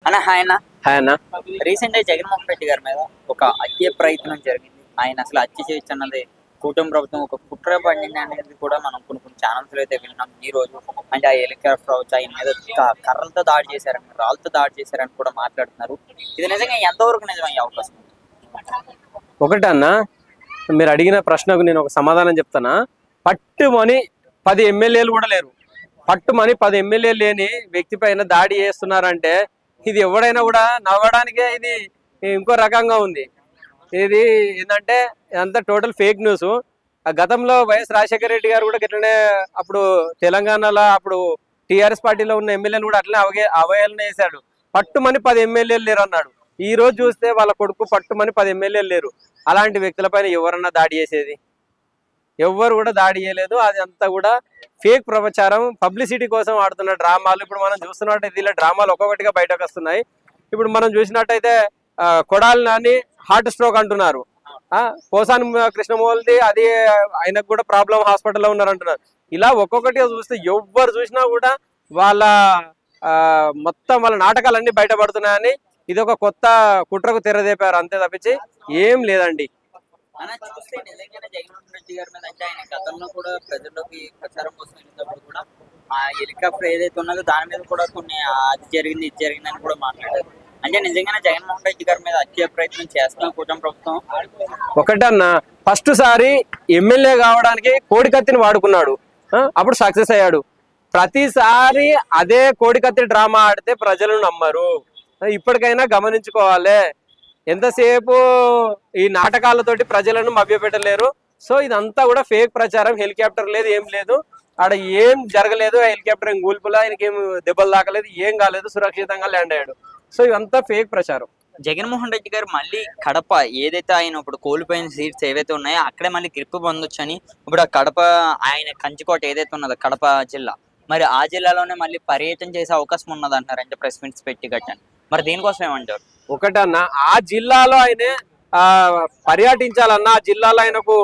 అన్న హాయ్ అన్న. హాయ్ అన్న. రీసెంట్ గా జగన్మోహన్ రెడ్డి గారి మీద ఒక హత్య ప్రయత్నం జరిగింది. ఆయన అసలు హత్య చేయొచ్చు అన్నది కూటమి ప్రభుత్వం ఒక కుట్ర పడింది అనేది కూడా మనం కొన్ని ఛానల్స్ లో అయితే విన్నాం. ఈ రోజు అంటే ఆ హెలికాప్టర్ అవచ్చు, ఆయన మీద కర్రలతో దాడి చేశారని, రాళ్ళతో దాడి చేశారని కూడా మాట్లాడుతున్నారు. ఇది నిజంగా ఎంతవరకు నిజమయ్యే అవకాశం? ఒకటి అన్న, మీరు అడిగిన ప్రశ్నకు నేను ఒక సమాధానం చెప్తానా. పట్టుమని 10 ఎమ్మెల్యేలు కూడా లేరు. పట్టుమని 10 ఎమ్మెల్యేలు లేని వ్యక్తి పైన దాడి చేస్తున్నారంటే ఇది ఎవడైనా కూడా నవ్వడానికే ఇది ఇంకో రకంగా ఉంది. ఇది ఏంటంటే ఇదంతా టోటల్ ఫేక్ న్యూస్. ఆ గతంలో వైఎస్ రాజశేఖర రెడ్డి గారు కూడా ఇట్లనే అప్పుడు తెలంగాణలో అప్పుడు టీఆర్ఎస్ పార్టీలో ఉన్న ఎమ్మెల్యేలు కూడా అట్లనే అవహేళన చేశాడు. పట్టుమని 10 ఎమ్మెల్యేలు లేరు అన్నాడు. ఈ రోజు చూస్తే వాళ్ళ కొడుకు పట్టుమని 10 ఎమ్మెల్యేలు లేరు. అలాంటి వ్యక్తులపైన ఎవరన్నా దాడి చేసేది? ఎవ్వరు కూడా దాడి చేయలేదు. అది అంతా కూడా ఫేక్ ప్రచారం, పబ్లిసిటీ కోసం ఆడుతున్న డ్రామాలు. ఇప్పుడు మనం చూస్తున్నట్టయితే ఇలా డ్రామాలు ఒక్కొక్కటిగా బయటకు వస్తున్నాయి. ఇప్పుడు మనం చూసినట్టయితే కొడాలి నాని హార్ట్ స్ట్రోక్ అంటున్నారు. పోసాని కృష్ణమోహన్ది అది ఆయనకు కూడా ప్రాబ్లం, హాస్పిటల్లో ఉన్నారు అంటున్నారు. ఇలా ఒక్కొక్కటిగా చూస్తే ఎవ్వరు చూసినా కూడా వాళ్ళ మొత్తం వాళ్ళ నాటకాలన్నీ బయటపడుతున్నాయని ఇది ఒక కొత్త కుట్రకు తెరదేపారు, అంతే తప్పించి ఏం లేదండి. అలా చూస్తే నిజంగానే జగన్మోహన్ రెడ్డి గారి మీద అంటే ఆయన గతంలో కూడా ప్రజల్లోకి ప్రచారం కోసం వెళ్ళినప్పుడు కూడా ఆ హెలికాప్టర్ ఏదైతే ఉన్నదో దాని మీద కూడా కొన్ని అది జరిగింది ఇది జరిగిందని కూడా మాట్లాడారు. అంటే నిజంగానే జగన్మోహన్ రెడ్డి గారి మీద హత్య ప్రయత్నం చేస్తున్నాం కూటమి ప్రభుత్వం. ఒకటన్నా, ఫస్ట్ సారి ఎమ్మెల్యే కావడానికి కోడికత్తిని వాడుకున్నాడు, అప్పుడు సక్సెస్ అయ్యాడు. ప్రతిసారి అదే కోడికత్తి డ్రామా ఆడితే ప్రజలు నమ్మరు. ఇప్పటికైనా గమనించుకోవాలి. ఎంతసేపు ఈ నాటకాలతోటి ప్రజలను మభ్యపెట్టలేరు. సో ఇదంతా కూడా ఫేక్ ప్రచారం. హెలికాప్టర్ లేదు, ఏం లేదు, ఆడ ఏం జరగలేదు. హెలికాప్టర్ ఏం కూల్పులా, ఆయనకి ఏం దెబ్బలు తాకలేదు, ఏం కాలేదు, సురక్షితంగా ల్యాండ్ అయ్యాడు. సో ఇదంతా ఫేక్ ప్రచారం. జగన్మోహన్ రెడ్డి గారు మళ్ళీ కడప ఏదైతే ఆయన ఇప్పుడు కోల్పోయిన సీట్స్ ఏవైతే ఉన్నాయో అక్కడే మళ్ళీ గ్రిప్ పొందొచ్చని ఇప్పుడు ఆ కడప ఆయన కంచుకోట ఏదైతే ఉన్నదో కడప జిల్లా, మరి ఆ జిల్లాలోనే మళ్ళీ పర్యటన చేసే అవకాశం ఉన్నది అంటున్నారు. అంటే ప్రెస్ మీట్స్ పెట్టి కట్టాను. మరి దీనికోసం ఏమంటారు? ఒకటన్నా, ఆ జిల్లాలో ఆయన పర్యటించాలన్నా, ఆ జిల్లాలో ఆయనకు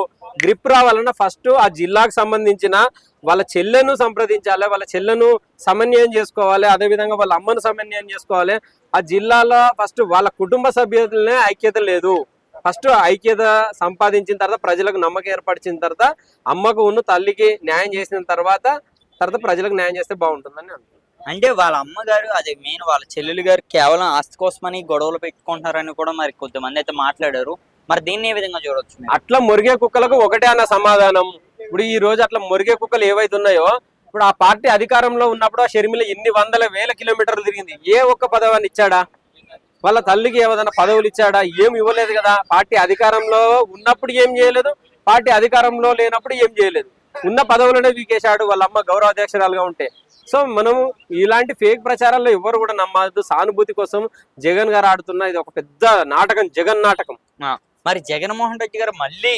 గ్రిప్ రావాలన్నా ఫస్ట్ ఆ జిల్లాకు సంబంధించిన వాళ్ళ చెల్లెను సంప్రదించాలి, వాళ్ళ చెల్లెను సమన్వయం చేసుకోవాలి, అదేవిధంగా వాళ్ళ అమ్మను సమన్వయం చేసుకోవాలి. ఆ జిల్లాలో ఫస్ట్ వాళ్ళ కుటుంబ సభ్యులనే ఐక్యత లేదు. ఫస్ట్ ఐక్యత సంపాదించిన తర్వాత, ప్రజలకు నమ్మకం ఏర్పరిచిన తర్వాత, అమ్మకు ఉన్న తల్లికి న్యాయం చేసిన తర్వాత ప్రజలకు న్యాయం చేస్తే బాగుంటుందని అనుకుంటున్నాను. అంటే వాళ్ళ అమ్మగారు అదే మెయిన్ వాళ్ళ చెల్లెలు గారు కేవలం ఆస్తి కోసమని గొడవలు పెట్టుకుంటున్నారని కూడా మరి కొంతమంది అయితే మాట్లాడారు. మరి దీన్ని ఏ విధంగా చూడవచ్చు? అట్లా మురిగే కుక్కలకు ఒకటే అన్న సమాధానం. ఇప్పుడు ఈ రోజు అట్లా మురిగే కుక్కలు ఏవైతే ఉన్నాయో, ఇప్పుడు ఆ పార్టీ అధికారంలో ఉన్నప్పుడు ఆ షర్మిల ఎన్ని వందల వేల కిలోమీటర్లు తిరిగింది. ఏ ఒక్క పదవిని ఇచ్చాడా? వాళ్ళ తల్లికి ఏదైనా పదవులు ఇచ్చాడా? ఏం ఇవ్వలేదు కదా. పార్టీ అధికారంలో ఉన్నప్పుడు ఏం చేయలేదు, పార్టీ అధికారంలో లేనప్పుడు ఏం చేయలేదు. ఉన్న పదవులనే వీకేశాడు వాళ్ళ అమ్మ గౌరవ అధ్యక్షురాలుగా ఉంటే. సో మనము ఇలాంటి ఫేక్ ప్రచారాల్లో ఎవరు కూడా నమ్మద్దు. సానుభూతి కోసం జగన్ గారు ఆడుతున్న ఇది ఒక పెద్ద నాటకం, జగన్ నాటకం. మరి జగన్మోహన్ రెడ్డి గారు మళ్ళీ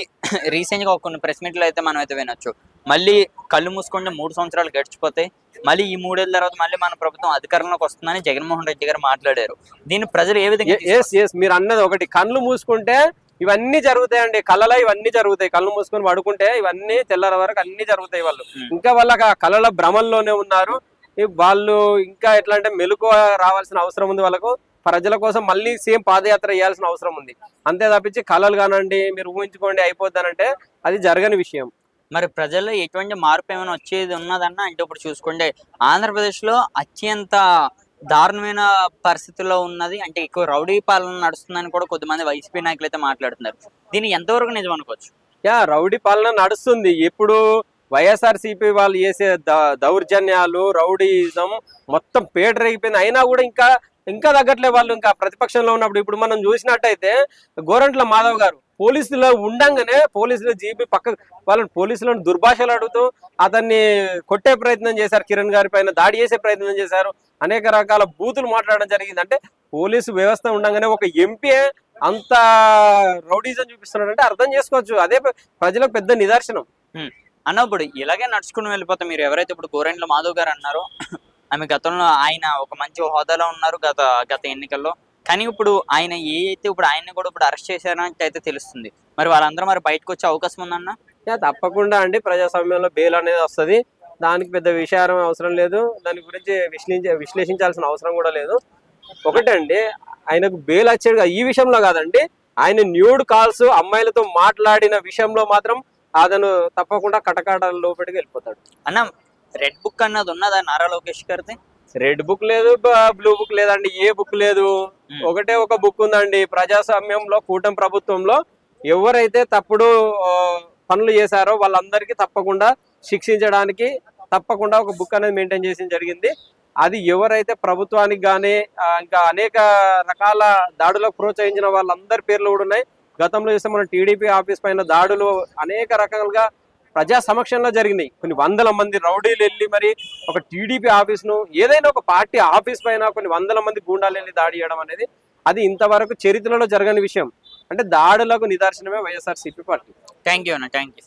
రీసెంట్ గా కొన్ని ప్రెస్ మీట్లు అయితే మనం అయితే వినొచ్చు. మళ్ళీ కళ్ళు మూసుకుంటే 3 సంవత్సరాలు గడిచిపోతాయి, మళ్ళీ ఈ 3 ఏళ్ల తర్వాత మళ్ళీ మన ప్రభుత్వం అధికారంలోకి వస్తుందని జగన్మోహన్ రెడ్డి గారు మాట్లాడారు. దీన్ని ప్రజలు ఏ విధంగా? మీరు అన్నది ఒకటి, కళ్ళు మూసుకుంటే ఇవన్నీ జరుగుతాయండి. కళలో ఇవన్నీ జరుగుతాయి. కళ్ళు మూసుకొని పడుకుంటే ఇవన్నీ తెల్లర వరకు అన్ని జరుగుతాయి. వాళ్ళు ఇంకా వాళ్ళ కళల భ్రమంలోనే ఉన్నారు. వాళ్ళు ఇంకా ఎట్లా అంటే మెలకువ రావాల్సిన అవసరం ఉంది వాళ్ళకు. ప్రజల కోసం మళ్ళీ సేమ్ పాదయాత్ర చేయాల్సిన అవసరం ఉంది. అంతే తప్పించి కళలు కానండి మీరు ఊహించుకోండి అయిపోతానంటే అది జరగని విషయం. మరి ప్రజల్లో ఎటువంటి మార్పు ఏమైనా వచ్చేది ఉన్నదన్నా? అంటే ఇప్పుడు చూసుకుంటే ఆంధ్రప్రదేశ్ లో అత్యంత దారుణమైన పరిస్థితుల్లో ఉన్నది. అంటే ఎక్కువ రౌడీ పాలన నడుస్తుందని కూడా కొంతమంది వైసీపీ నాయకులు అయితే మాట్లాడుతున్నారు. దీన్ని ఎంతవరకు నిజం అనుకోవచ్చు? రౌడీ పాలన నడుస్తుంది. ఇప్పుడు వైఎస్ఆర్సీపీ వాళ్ళు చేసే దౌర్జన్యాలు, రౌడీయిజం మొత్తం పేటరేగిపోయింది. అయినా కూడా ఇంకా తగ్గట్లే వాళ్ళు. ఇంకా ప్రతిపక్షంలో ఉన్నప్పుడు ఇప్పుడు మనం చూసినట్టయితే గోరంట్ల మాధవ్ గారు పోలీసులో ఉండంగానే పోలీసులు జీపీ పక్క వాళ్ళని పోలీసులను దుర్భాషలు అడుగుతూ అతన్ని కొట్టే ప్రయత్నం చేశారు. కిరణ్ గారి పైన దాడి చేసే ప్రయత్నం చేశారు. అనేక రకాల బూతులు మాట్లాడడం జరిగింది. అంటే పోలీసు వ్యవస్థ ఉండగానే ఒక ఎంపీ అంత రౌడీజం చూపిస్తున్నాడంటే అర్థం చేసుకోవచ్చు. అదే ప్రజలకు పెద్ద నిదర్శనం. అన్నప్పుడు ఇలాగే నడుచుకుని వెళ్ళిపోతాం. మీరు ఎవరైతే ఇప్పుడు గోరెంట్ల మాధవ్ గారు అన్నారో, ఆమె గతంలో ఆయన ఒక మంచి హోదాలో ఉన్నారు గత ఎన్నికల్లో. కానీ ఇప్పుడు ఆయన ఇప్పుడు ఆయన్ని కూడా ఇప్పుడు అరెస్ట్ చేశారని అయితే తెలుస్తుంది. మరి వాళ్ళందరూ మరి బయటకు వచ్చే అవకాశం ఉందన్న? తప్పకుండా అండి. ప్రజాస్వామ్యంలో బెయిల్ అనేది వస్తుంది. దానికి పెద్ద విషయం అవసరం లేదు. దాని గురించి విశ్లేషించాల్సిన అవసరం కూడా లేదు. ఒకటండి, ఆయనకు బెయిల్ వచ్చాడు ఈ విషయంలో కాదండి, ఆయన న్యూడ్ కాల్స్ అమ్మాయిలతో మాట్లాడిన విషయంలో మాత్రం అతను తప్పకుండా కటకాటల లోపలికి వెళ్ళిపోతాడు. అన్న రెడ్ బుక్ అన్నది ఉన్నదా నారా లోకేష్ గారిది? రెడ్ బుక్ లేదు, బ్లూ బుక్ లేదండి, ఏ బుక్ లేదు. ఒకటే ఒక బుక్ ఉందండి. ప్రజాస్వామ్యంలో కూటమి ప్రభుత్వంలో ఎవరైతే తప్పుడు పనులు చేశారో వాళ్ళందరికీ తప్పకుండా శిక్షించడానికి తప్పకుండా ఒక బుక్ అనేది మెయింటైన్ చేసి జరిగింది. అది ఎవరైతే ప్రభుత్వానికి కానీ ఇంకా అనేక రకాల దాడులకు ప్రోత్సహించిన వాళ్ళందరి పేర్లు కూడా ఉన్నాయి. గతంలో చూస్తే మన టీడీపీ ఆఫీస్ పైన దాడులు అనేక రకాలుగా ప్రజా సమక్షంలో జరిగినాయి. కొన్ని వందల మంది రౌడీలు వెళ్ళి మరి ఒక టీడీపీ ఆఫీస్ను, ఏదైనా ఒక పార్టీ ఆఫీస్ పైన కొన్ని వందల మంది గూండాలు వెళ్ళి దాడి చేయడం అనేది అది ఇంతవరకు చరిత్రలో జరగని విషయం. అంటే దాడులకు నిదర్శనమే వైఎస్ఆర్సీపీ పార్టీ. థ్యాంక్ యూ అన్న, థ్యాంక్ యూ.